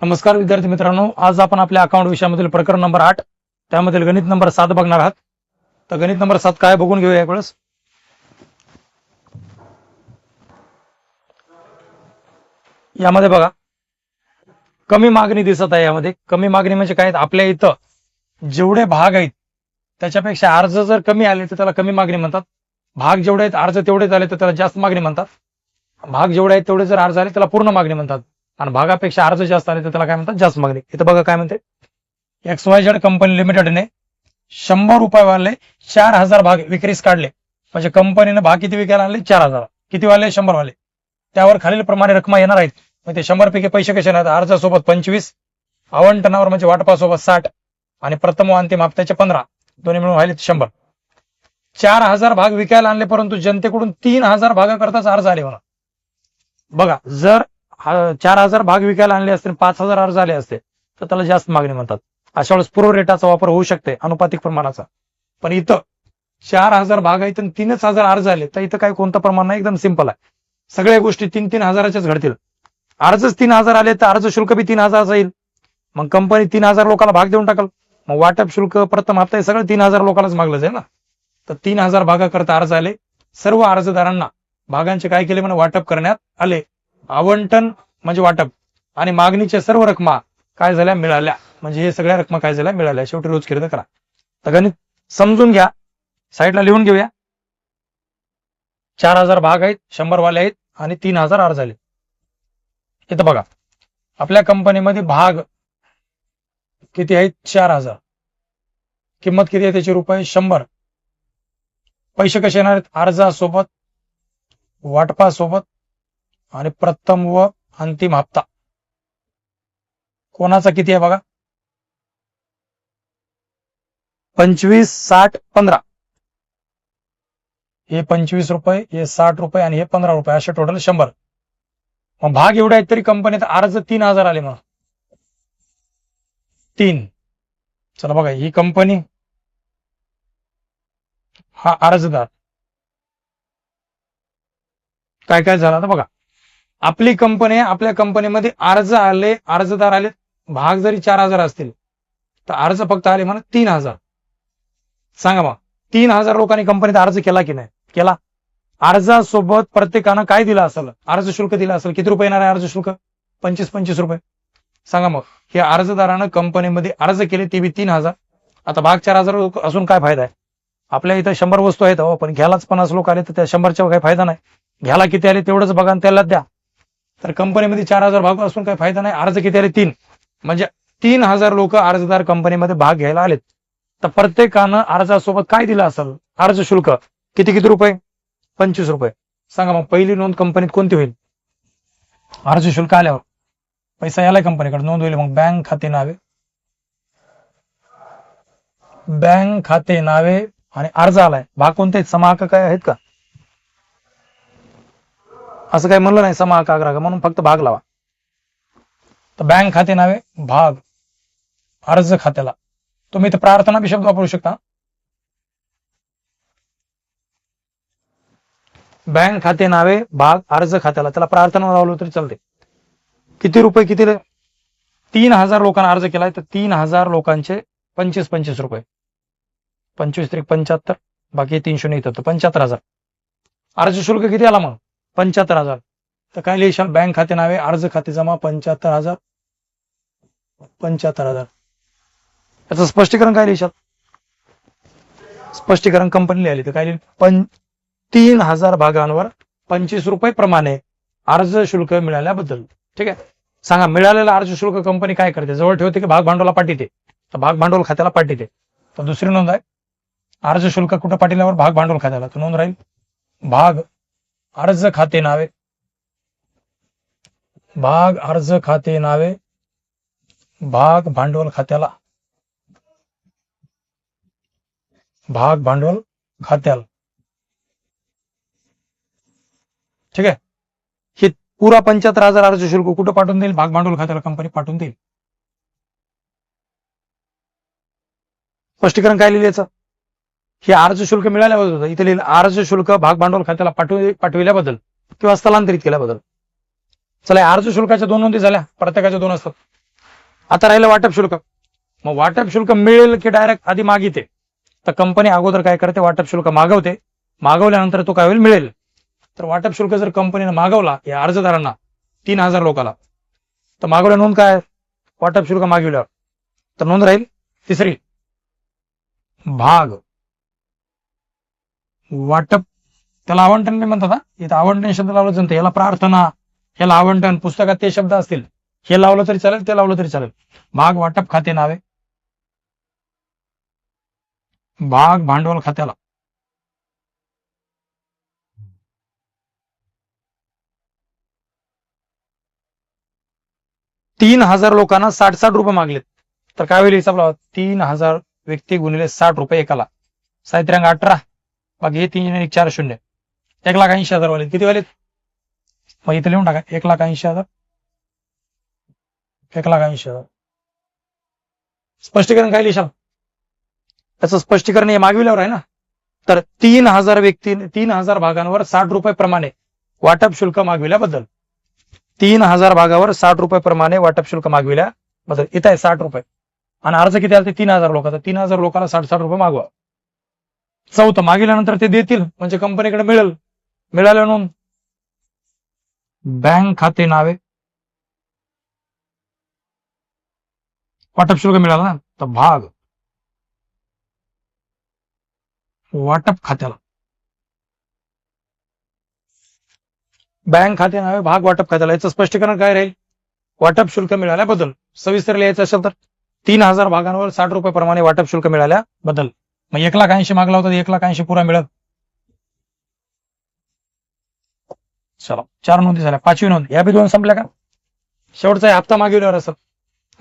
नमस्कार विद्यार्थी मित्रांनो, आज आपण आपल्या अकाउंट विषयामधील प्रकरण नंबर 8 त्यामधील गणित नंबर 7 बघणार आहात. तर गणित नंबर 7 काय बघून घेऊया यावेळेस. यामध्ये बघा कमी मागणी दिसत आहे. यामध्ये कमी मागणी म्हणजे काय, आपल्या इथं जेवढे भाग आहेत त्याच्यापेक्षा अर्ज जर कमी आले तर त्याला कमी मागणी म्हणतात. भाग जेवढे आहेत अर्ज तेवढेच आले तर त्याला जास्त मागणी म्हणतात. भाग जेवढे आहेत तेवढे जर अर्ज आले त्याला पूर्ण मागणी म्हणतात. आणि भागापेक्षा अर्ज जास्त आले तर त्याला काय म्हणतात, जास्त मागणी. इथं बघा काय म्हणते, XYZ कंपनी लिमिटेडने 100 रुपयावाले 4000 भाग विक्रीस काढले. म्हणजे कंपनीने भाग किती विकायला आणले, 4000. किती वाले, 100 वाले. त्यावर खालील प्रमाणे रक्कम येणार आहेत. मग ते 100 पैकी पैसे कसे येणार, अर्जासोबत 25, आवंटनावर म्हणजे वाटपासोबत 60 आणि प्रथम व अंतिम हप्त्याचे 15, दोन्ही मिळून व्हायले 100. 4000 भाग विकायला आणले परंतु जनतेकडून 3000 भागाकरताच अर्ज आले. म्हणा बघा, जर 4000 भाग विकायला आणले असते, 5000 अर्ज आले असते तर त्याला जास्त मागणी म्हणतात. अशा वेळेस पूर्व रेटाचा वापर होऊ शकते, अनुपातिक प्रमाणाचा. पण इथं 4000 भाग आहेत आणि 3000 अर्ज आले तर इथं काय कोणतं प्रमाण नाही, एकदम सिंपल आहे. सगळ्या गोष्टी 3-3 हजाराच्याच घडतील. अर्जच 3000 आले तर अर्ज शुल्क बी 3000 जाईल. मग कंपनी 3000 लोकांना भाग देऊन टाकल. मग वाटप शुल्क, प्रथम हप्ता, हे सगळं 3000 लोकांनाच मागलं जाईल ना. तर 3000 भागाकरता अर्ज आले. सर्व अर्जदारांना भागांचे काय केले, म्हणून वाटप करण्यात आले. आवंटन म्हणजे वाटप आणि मागणीच्या सर्व रकमा काय झाल्या, मिळाल्या. म्हणजे हे सगळ्या रकमा काय झाल्या, मिळाल्या. शेवटी रोज खरेदी करा. तर गणित समजून घ्या, साईडला लिहून घेऊया. 4000 भाग आहेत, 100 वाले आहेत आणि 3000 अर्ज आले. इथं बघा आपल्या कंपनीमध्ये भाग किती आहेत, 4000. किंमत किती आहे त्याची, रुपये 100. पैसे कसे येणार आहेत, अर्जासोबत, वाटपासोबत आणि प्रथम व अंतिम हप्ता. कोणाचा किती आहे बघा, 25, 60, 15. हे 25 रुपये, हे 60 रुपये आणि हे 15 रुपये, असे टोटल 100. मग भाग एवढे आहेत तरी कंपनीत अर्ज 3000 आले. मग 3. चला बघा, ही कंपनी, हा अर्जदार. काय काय झालं आता बघा, आपली कंपनी, आपल्या कंपनीमध्ये अर्ज आले, अर्जदार आले. भाग जरी 4000 असतील तर अर्ज फक्त आले म्हणा 3000. सांगा मग, 3000 लोकांनी कंपनीत अर्ज केला की नाही केला. अर्जासोबत प्रत्येकानं काय दिलं असेल, अर्ज शुल्क दिलं असेल. किती रुपये येणार आहे अर्ज शुल्क, 25 रुपये. सांगा मग, हे अर्जदारानं कंपनीमध्ये अर्ज केले ते बी 3000. आता भाग 4000 असून काय फायदा आहे. आपल्या इथं 100 वस्तू आहेत, पण घ्यायलाच 50 लोक आले तर त्या 100च्या काही फायदा नाही. घ्यायला किती आले तेवढंच बघा आणि त्याला द्या. तर कंपनीमध्ये 4000 भाग असून काही फायदा नाही. अर्ज किती आले, 3. म्हणजे 3000 लोक अर्जदार कंपनीमध्ये भाग घ्यायला आलेत. तर प्रत्येकानं अर्जासोबत काय दिलं असेल, अर्ज शुल्क किती किती रुपये, 25 रुपये. सांगा मग, पहिली नोंद कंपनीत कोणती होईल, अर्ज शुल्क आल्यावर पैसा यालाय कंपनीकडे, नोंद होईल. मग बँक खाते नावे, बँक खाते नावे आणि अर्ज आलाय. भाग कोणते आहेत, समहक्क काय आहेत का, असं काही म्हणलं नाही समहक्क अग्रहक्क, म्हणून फक्त भाग लावा. तर बँक खाते नावे, भाग, अर्ज खात्याला तुम्ही इथं प्रार्थना बी शब्द वापरू शकता. बँक खाते नावे, भाग, अर्ज खात्याला, त्याला प्रार्थना लावलं तरी चालते. किती रुपये, किती 3000 लोकांना अर्ज केलाय तर 3000 लोकांचे 25 रुपये. 25 त्रिक 75, बाकी 300 येतात तर 75000. अर्ज शुल्क किती आला मग, 75000. तर काय लिहिशाल, बँक खाते नावे, अर्ज खाते जमा 75000. 75000 याचं स्पष्टीकरण काय लिहिशाल, स्पष्टीकरण कंपनी लिहिली तर काय लिहिली, 3000 भागांवर 25 रुपये प्रमाणे अर्ज शुल्क मिळाल्याबद्दल. ठीक आहे. सांगा, मिळालेलं अर्ज शुल्क कंपनी काय करते, जवळ ठेवते की भाग भांडवला पाठवते. तर भाग भांडवल खात्याला पाठवते. तर दुसरी नोंद आहे, अर्ज शुल्क कुठं पाठवल्यावर, भाग भांडवल खात्याला. तर नोंद राहील भाग अर्ज खाते नावे, भाग अर्ज खाते नावे, भाग भांडवल खात्याला, भाग भांडवल खात्याला. ठीक आहे. हे पुरा 75000 अर्ज शुल्क कुठं पाठवून देईल, भाग भांडवल खात्याला कंपनी पाठवून देईल. स्पष्टीकरण काय लिहिलं याचं, हे अर्ज शुल्क मिळाल्याबद्दल होतं. इथे लिहिलं अर्ज शुल्क भाग भांडवल खात्याला पाठविल्याबद्दल किंवा स्थलांतरित केल्याबद्दल. चला, अर्ज शुल्काच्या 2 नोंदी झाल्या, प्रत्येकाच्या 2 असतात. आता राहिलं वाटप शुल्क. मग वाटप शुल्क मिळेल की डायरेक्ट आधी मागिते. तर कंपनी अगोदर काय करते, वाटप शुल्क मागवते. मागवल्यानंतर तो काय होईल, मिळेल. तर वाटप शुल्क जर कंपनीने मागवला या अर्जदारांना 3,000 लोकांना, तर मागवल्या नोंद काय, वाटप शुल्क मागविल्यावर, तर नोंद राहील तिसरी, भाग वाटप. त्याला आवंटन नाही म्हणतात हा. इथं आवंटन शब्द लावला जातो, याला प्रार्थना, याला आवंटन, पुस्तकात ते शब्द असतील, हे लावलं तरी चालेल, ते लावलं तरी चालेल. भाग वाटप खाते नावे, भाग भांडवल खात्याला, 3,000 लोकांना 60-60 रुपये मागलेत, तर काय होईल हिसाब लावा. 3,000 व्यक्ती गुणिले 60 रुपये एकाला, 7-18, बाकी हे 3-4-0, 1,80,000 वाले किती वाले. मग इथे लिहून टाका, 1,80,000, 1,80,000. स्पष्टीकरण काय लिहिशाल, त्याचं स्पष्टीकरण हे मागविल्यावर आहे ना. तर 3,000 व्यक्ती, 3,000 भागांवर 60 रुपये प्रमाणे वाटप शुल्क मागविल्याबद्दल, 3,000 भागावर 60 रुपये प्रमाणे वाटप शुल्क मागविल्याबद्दल, इथं आहे 60 रुपये. आणि अर्ज किती आले, 3,000 लोकांचा, 3,000 लोकांना 60-60 रुपये मागवा. चौथं, मागितल्यानंतर ते देतील म्हणजे कंपनीकडे मिळेल. मिळाल्या नोंद, बँक खाते नावे, वाटप शुल्क मिळालं ना, तर भाग वाटप खात्याला, बँक खाते नावे भाग वाटप खात्याला. याचं स्पष्टीकरण काय राहील, वाटप शुल्क मिळाल्याबद्दल. सविस्तर लिहायचं असेल तर 3,000 भागांवर 60 रुपये प्रमाणे वाटप शुल्क मिळाल्याबद्दल. मग 1,80,000 मागला होता, 1,80,000 पुरा मिळत. चला, 4 नोंदी झाल्या. 5वी नोंद, या बी 2 संपल्या का. शेवटचा हप्ता मागविल्यावर असेल.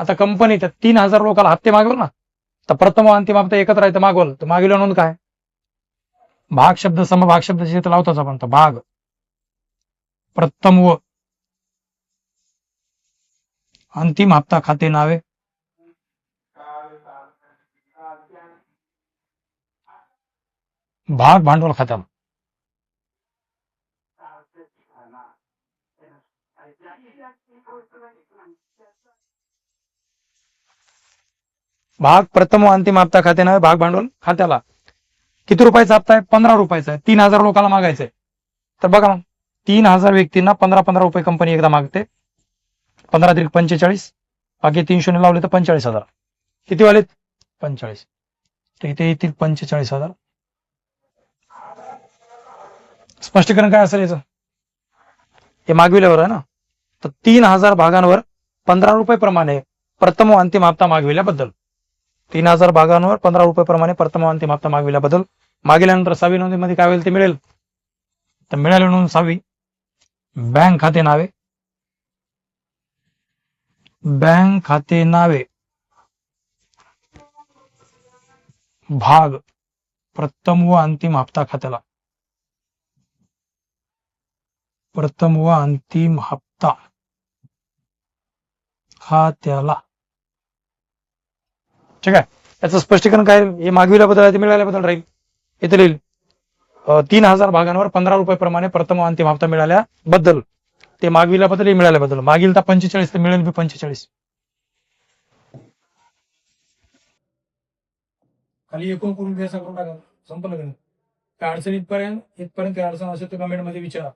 आता कंपनी त्या 3,000 लोकांना हप्ते मागवल ना, तर प्रथम व अंतिम हप्ता एकत्र आहे, तर मागवल, तर मागविल्या नोंद काय, भाग शब्द समभाग शब्द जिथे लावताच आपण, तर भाग प्रथम व अंतिम हप्ता खाते नावे, भाग भांडवल खात्याला. भाग प्रथम व अंतिम हप्ता खाते नावे, भाग भांडवल खात्याला. किती रुपयाचा हप्ता आहे, 15 रुपयाचा आहे. 3,000 लोकांना मागायचंय, तर बघा मग 3,000 व्यक्तींना 15-15 रुपये कंपनी एकदा मागते. 15-45, बाकी 3 शून्य लावले तर 45,000. किती वालेत, 45, तर इथे येतील 45,000. स्पष्टीकरण काय असेल याचं, हे मागविल्यावर आहे ना. तर 3,000 भागांवर 15 रुपये प्रमाणे प्रथम व अंतिम हप्ता मागविल्याबद्दल, 3,000 भागांवर 15 रुपये प्रमाणे प्रथम व अंतिम हप्ता मागविल्याबद्दल. मागेल्यानंतर 6वी नोंदीमध्ये काय होईल, ते मिळेल. तर मिळाली नोंद 6वी, बँक खाते नावे, बँक खाते नावे भाग प्रथम व अंतिम हप्ता खात्याला, प्रथम व अंतिम हप्ता खात्याला. ठीक आहे, याचं स्पष्टीकरण काय, हे मागविल्याबद्दल आहे, ते मिळाल्याबद्दल राहील. इथे लिहिल 3,000 भागांवर 15 रुपये प्रमाणे प्रथम व अंतिम हप्ता मिळाल्याबद्दल, ते मागविल्याबद्दल, हे मिळाल्याबद्दल. मागील तर 45, तर मिळेल बी 45. खाली एकूण करून घ्यायचा करून टाका, संपलं का नाही. काय अडचण इथपर्यंत काय अडचण असेल तर कमेंटमध्ये विचारा.